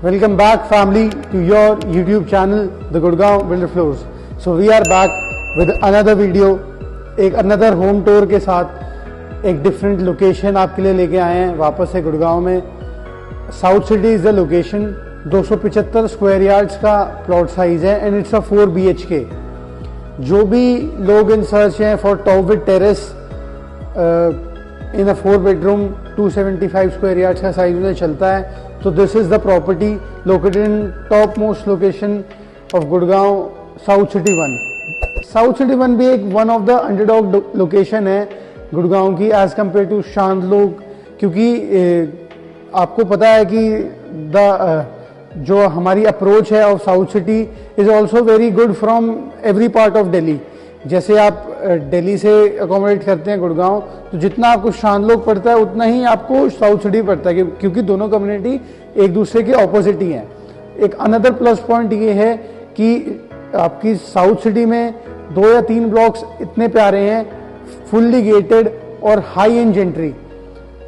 Welcome back family to your YouTube channel The Gurgaon Builder Floors. So we are back with another video, एक another home tour के साथ एक different location आपके लिए लेके आए हैं वापस से गुड़गांव में. South city is the location. 275 square yards का प्लॉट साइज है एंड इट्स अ 4 BHK. जो भी लोग इन सर्च हैं for top with terrace in a 4 bedroom 275 square yards का साइज में चलता है, तो this is the property located in top most location of Gurgaon, south city 1. South city 1 भी एक one of the underdog location है गुड़गांव की एज कम्पेयर टू शांतलोक, क्योंकि आपको पता है कि जो हमारी अप्रोच है of south city is also very good from every part of Delhi. जैसे आप दिल्ली से अकोमोडेट करते हैं गुड़गांव, तो जितना आपको शांतलोक पड़ता है उतना ही आपको साउथ सिटी पड़ता है, क्योंकि दोनों कम्युनिटी एक दूसरे के ऑपोजिट ही हैं. एक अनदर प्लस पॉइंट ये है कि आपकी साउथ सिटी में 2 या 3 ब्लॉक्स इतने प्यारे हैं, फुल्ली गेटेड और हाई एंड जेंट्री.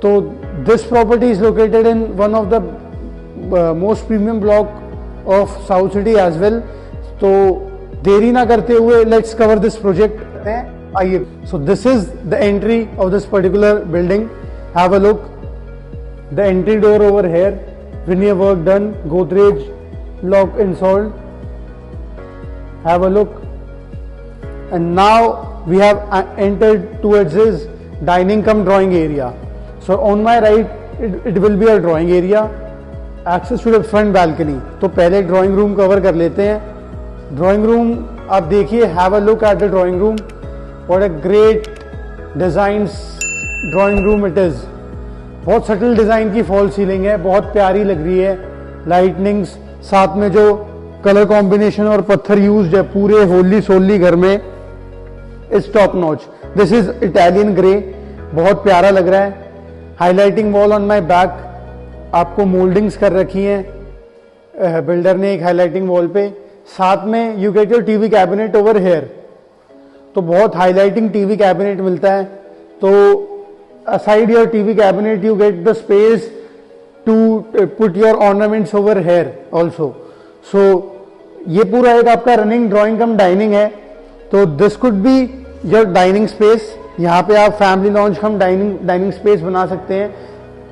तो this property is located in one of the most premium block of south city as well. तो देरी ना करते हुए लेट्स कवर दिस प्रोजेक्ट. आइए. So this is the entry of this particular building. Have a look. The entry door over here, veneer work done, Godrej lock installed. Have a look. And now we have entered towards this dining cum drawing area. So on my right it will be a drawing area, access to the front balcony. तो पहले drawing room cover कर लेते हैं. Drawing room आप देखिए. Have a look at the drawing room. What a great designs drawing room it is. बहुत subtle design की fall ceiling है, बहुत प्यारी लग रही है. लाइटनिंग्स, साथ में जो कलर कॉम्बिनेशन और पत्थर यूज्ड है पूरे होली सोली घर में, is top notch. This is Italian grey, बहुत प्यारा लग रहा है. Highlighting wall on my back, आपको मोल्डिंग्स कर रखी हैं बिल्डर ने एक हाईलाइटिंग वॉल पे. साथ में you get your TV cabinet over here. तो बहुत हाईलाइटिंग टीवी कैबिनेट मिलता है. तो aside your TV cabinet you get the space to put your ornaments over here also. So ये पूरा एक आपका रनिंग ड्राइंग कम डाइनिंग है. तो this could be your dining space. यहाँ पे आप फैमिली लॉन्च कम डाइनिंग स्पेस बना सकते हैं.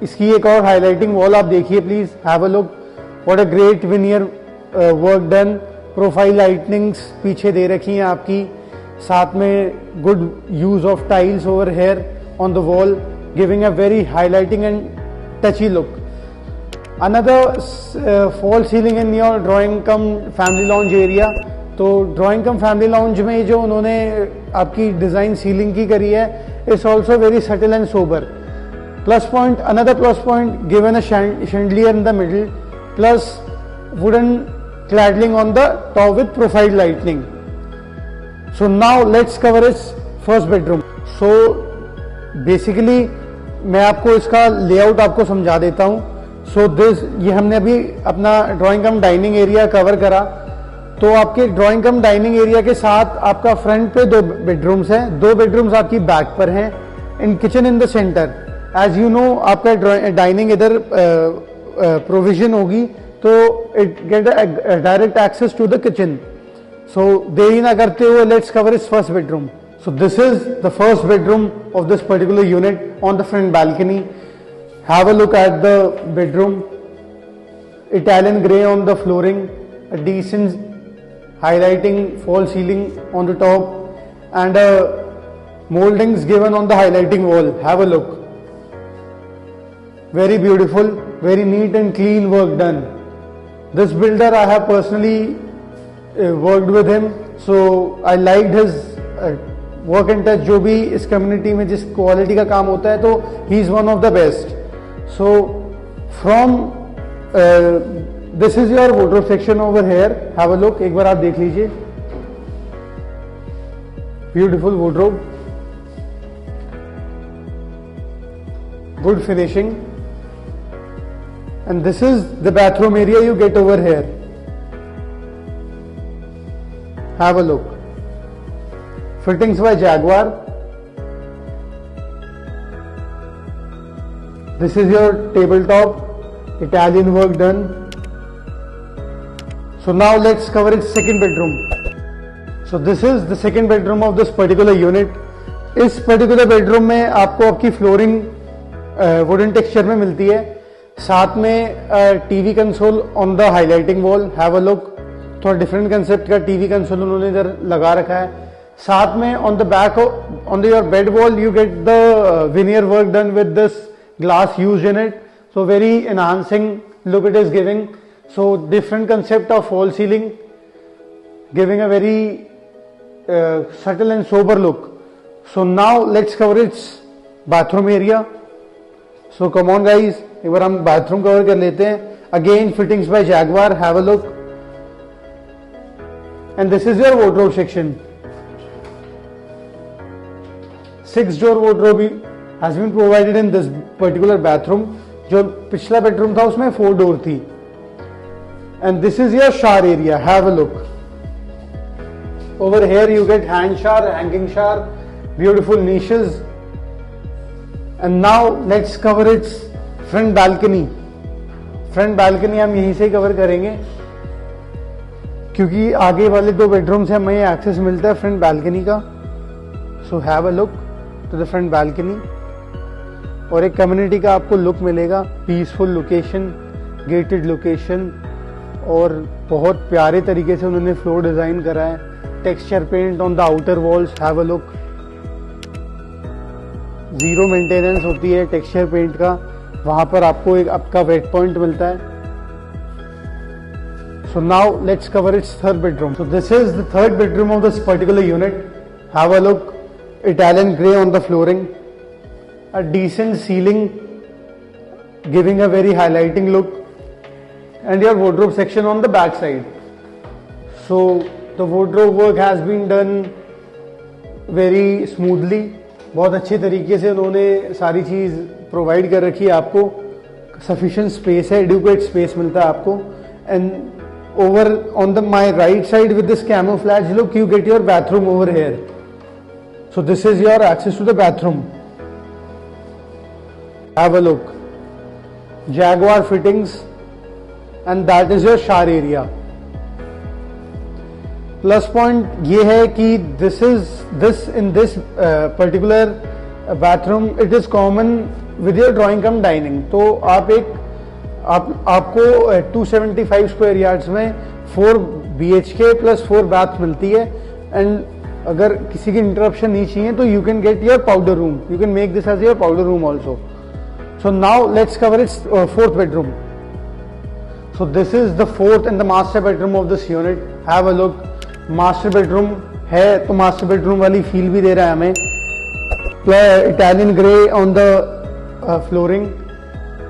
इसकी एक और हाईलाइटिंग वॉल आप देखिए please. Have a look. What a great veneer work done. Profile lightnings पीछे दे रखी हैं आपकी. साथ में good use of tiles over here on the wall, giving a very highlighting and touchy look. Another fall ceiling in your drawing cum family lounge area. तो drawing कम family lounge में जो उन्होंने आपकी डिजाइन सीलिंग की करी है, it's also very subtle and sober. Plus point, another plus point, given a chandelier in the middle plus wooden cladding on the top with profile lighting. So now let's cover its first bedroom. So basically मैं आपको इसका layout आपको समझा देता हूं. So this, ये हमने अभी अपना ड्राइंग कम डाइनिंग एरिया कवर करा. तो आपके ड्राइंग कम डाइनिंग एरिया के साथ आपका फ्रंट पे 2 बेडरूम्स हैं. 2 बेडरूम्स आपकी बैक पर हैं. In kitchen in the center. As you know आपका डाइनिंग इधर प्रोविजन होगी, तो it get direct access to the kitchen. So देरी ना करते हुए लेट्स कवर इस first bedroom. So this is the first bedroom of this particular unit on the front balcony. Have a look at the bedroom. Italian grey on the flooring, a decent highlighting fall ceiling on the top, and moldings given on the highlighting wall. Have a look. Very beautiful, very neat and clean work done. This builder I have personally worked with him, so I liked his work and touch. जो भी इस community में जिस quality का काम होता है, तो he is one of the best. So From this is your wardrobe section over here. Have a look. एक बार आप देख लीजिए. Beautiful wardrobe. Good finishing. And this is the bathroom area you get over here. Have a look. Fittings by Jaguar. This is your tabletop, Italian work done. So now let's cover its second bedroom. So this is the second bedroom of this particular unit. इस particular bedroom में आपको आपकी flooring wooden texture में मिलती है. साथ में TV console on the highlighting wall. Have a look. थोड़ा डिफरेंट कंसेप्ट का टीवी कंसोल उन्होंने इधर लगा रखा है. साथ में on the back on the your bed wall you get the veneer work done with this glass used in it, so very enhancing look it is giving. So different concept of fall ceiling, giving a very subtle and sober look. So now let's cover its bathroom area. So come on guys, एक बार हम bathroom cover कर लेते हैं. Again fittings by Jaguar. Have a look. And this is your wardrobe section. 6-door wardrobe has been provided in this particular bathroom. जो पिछला bedroom था उसमें 4 door थी. And this is your shower area. Have a look. Over here you get hand shower, hanging shower, beautiful niches. And now let's cover its front balcony. Front balcony हम यहीं से cover करेंगे क्योंकि आगे वाले 2 bedroom से हमें ये access मिलता है front balcony का. So have a look to the front balcony. और एक कम्युनिटी का आपको लुक मिलेगा. पीसफुल लोकेशन, गेटेड लोकेशन और बहुत प्यारे तरीके से उन्होंने फ्लोर डिजाइन करा है. Texture paint on the outer walls. Have a look. 0 maintenance होती है टेक्सचर पेंट का. वहां पर आपको एक आपका वेट पॉइंट मिलता है. So now let's cover it's third bedroom. So this is the third bedroom of this particular unit. Have a look. Italian grey on the flooring. A decent ceiling giving a very highlighting look, and your wardrobe section on the back side. So the wardrobe work has been done very smoothly. बहुत अच्छे तरीके से उन्होंने सारी चीज provide कर रखी है आपको. सफिशिएंट स्पेस है, एडिक्वेट स्पेस मिलता है आपको. And over on the my right side with this camouflage look you get your bathroom over here. So this is your access to the bathroom. Have a look. Jaguar fittings, and that is your shower area. Plus point ये है कि this in this particular bathroom it is common with your drawing cum dining. तो आपको 275 square yards में 4 BHK plus 4 bath मिलती है. And अगर किसी की इंटरप्शन नहीं चाहिए तो you can get your powder room. You can make this as your powder room also. So now let's cover its fourth bedroom. So this is the fourth and the master bedroom of this unit. Have a look. Master bedroom है तो master bedroom वाली feel भी दे रहा है हमें. Italian grey on the flooring.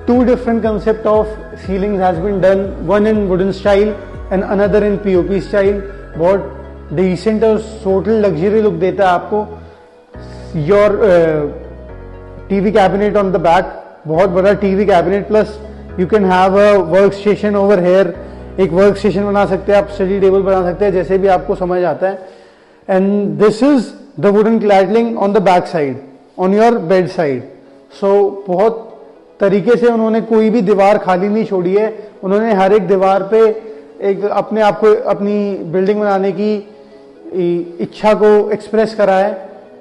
2 different concept of ceilings has been done. One in wooden style and another in POP style. बहुत decent और total luxury look देता है आपको. Your TV cabinet on the back. बहुत बड़ा TV cabinet plus you can have a work station over here. एक work station बना सकते हैं आप, स्टडी टेबल बना सकते हैं, जैसे भी आपको समझ आता है. And this is the wooden cladding on the back side on your bed side. So बहुत तरीके से उन्होंने कोई भी दीवार खाली नहीं छोड़ी है. उन्होंने हर एक दीवार पे एक अपने आप को अपनी बिल्डिंग बनाने की इच्छा को एक्सप्रेस करा है.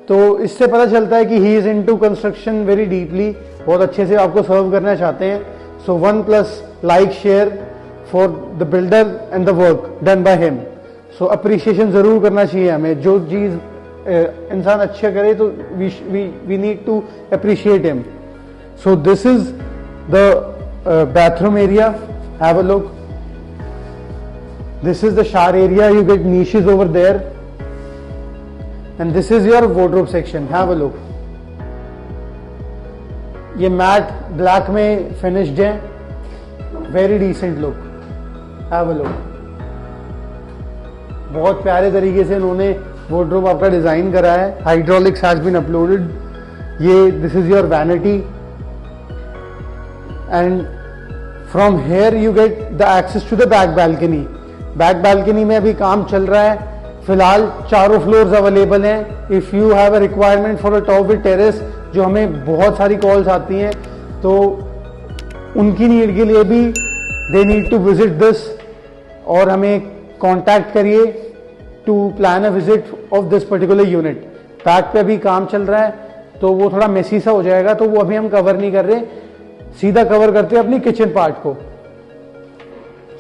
तो इससे पता चलता है कि he is into construction very deeply. बहुत अच्छे से आपको सर्व करना चाहते हैं. सो 1+ like share for the builder and the work done by him. So appreciation जरूर करना चाहिए हमें. जो चीज इंसान अच्छा करे तो we need to appreciate him. So this is the bathroom area. Have a look. This is the shower area. You get niches over there. And this is your wardrobe section. Have a look. ये matt black में finished है. Very decent look, have a look. बहुत प्यारे तरीके से इन्होंने wardrobe आपका design करा है। Hydraulics has been uploaded. ये this is your vanity and from here you get the access to the back balcony. Back balcony में अभी काम चल रहा है, फिलहाल चारों फ्लोर्स अवेलेबल हैं। If you have a requirement for a top with terrace, जो हमें बहुत सारी कॉल्स आती हैं, तो उनकी नीड के लिए भी they need to visit this, और हमें कांटेक्ट करिए to plan a visit of this particular unit. Back पे अभी काम चल रहा है तो वो थोड़ा मेसी सा हो जाएगा, तो वो अभी हम कवर नहीं कर रहे, सीधा कवर करते हैं अपनी किचन पार्ट को।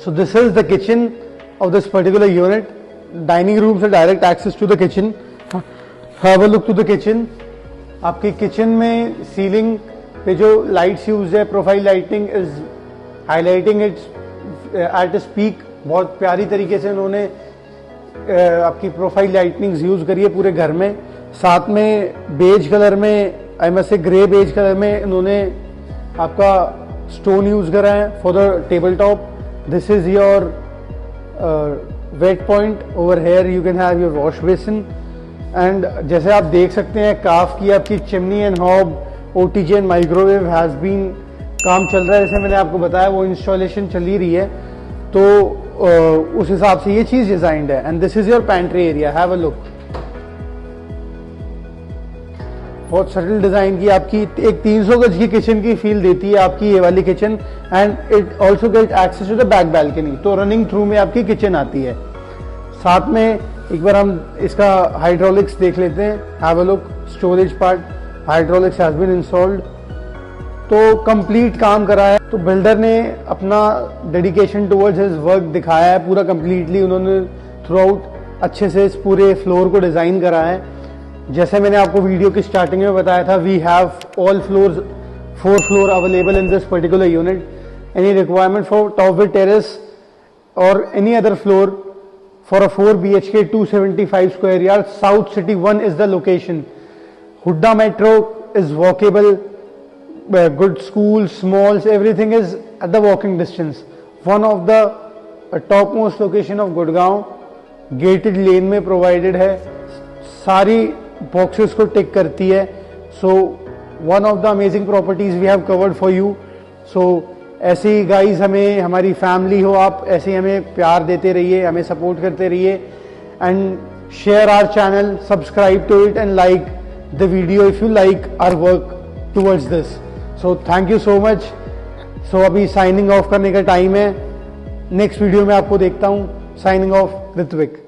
So this is the kitchen of this particular unit. Dining room से direct access to the kitchen. Have a look to the kitchen. आपकी किचन में सीलिंग पे जो लाइट्स यूज है, profile lighting is highlighting its at its peak. बहुत प्यारी तरीके से इन्होंने आपकी प्रोफाइल लाइटनिंग यूज करी है पूरे घर में। साथ में बेज कलर में, I must say grey beige colour में इन्होंने आपका स्टोन यूज करा है for the table top. This is your wet point. Over here you can have your wash basin and जैसे आप देख सकते हैं काफ की आपकी chimney and hob, OTG and microwave has been, काम चल रहा है। जैसे मैंने आपको बताया वो इंस्टॉलेशन चल ही रही है, तो उस हिसाब से ये चीज डिजाइंड है। And this is your pantry area, have a look. बहुत सटल डिजाइन की आपकी एक 300 गज की किचन की फील देती है आपकी ये वाली kitchen. And it also get access to the back balcony, तो रनिंग थ्रू में आपकी किचन आती है। साथ में एक बार हम इसका हाइड्रोलिक्स देख लेते हैं, have a look. Storage part, hydraulics has been installed, तो कंप्लीट काम करा है। तो बिल्डर ने अपना डेडिकेशन टुवर्ड्स हिज वर्क दिखाया है पूरा कंप्लीटली। उन्होंने थ्रू आउट अच्छे से इस पूरे फ्लोर को डिजाइन करा है। जैसे मैंने आपको वीडियो की स्टार्टिंग में बताया था, we have all floors, 4 floor available in this particular unit. Any requirement for top with terrace और any other floor for a 4 BHK 275 square yards, South City 1 is the location. Hudda Metro is walkable, good schools, malls, everything is at the walking distance. One of the topmost location of Gurgaon, gated lane में provided है, सारी boxes को tick करती है। So one of the amazing properties we have covered for you. So ऐसे ही guys हमें, हमारी family हो आप, ऐसे ही हमें प्यार देते रहिए, हमें सपोर्ट करते रहिए and share our channel, subscribe to it and like the video if you like our work towards this. So thank you so much. So अभी साइनिंग ऑफ करने का टाइम है। नेक्स्ट वीडियो में आपको देखता हूँ। Signing off Ritwik.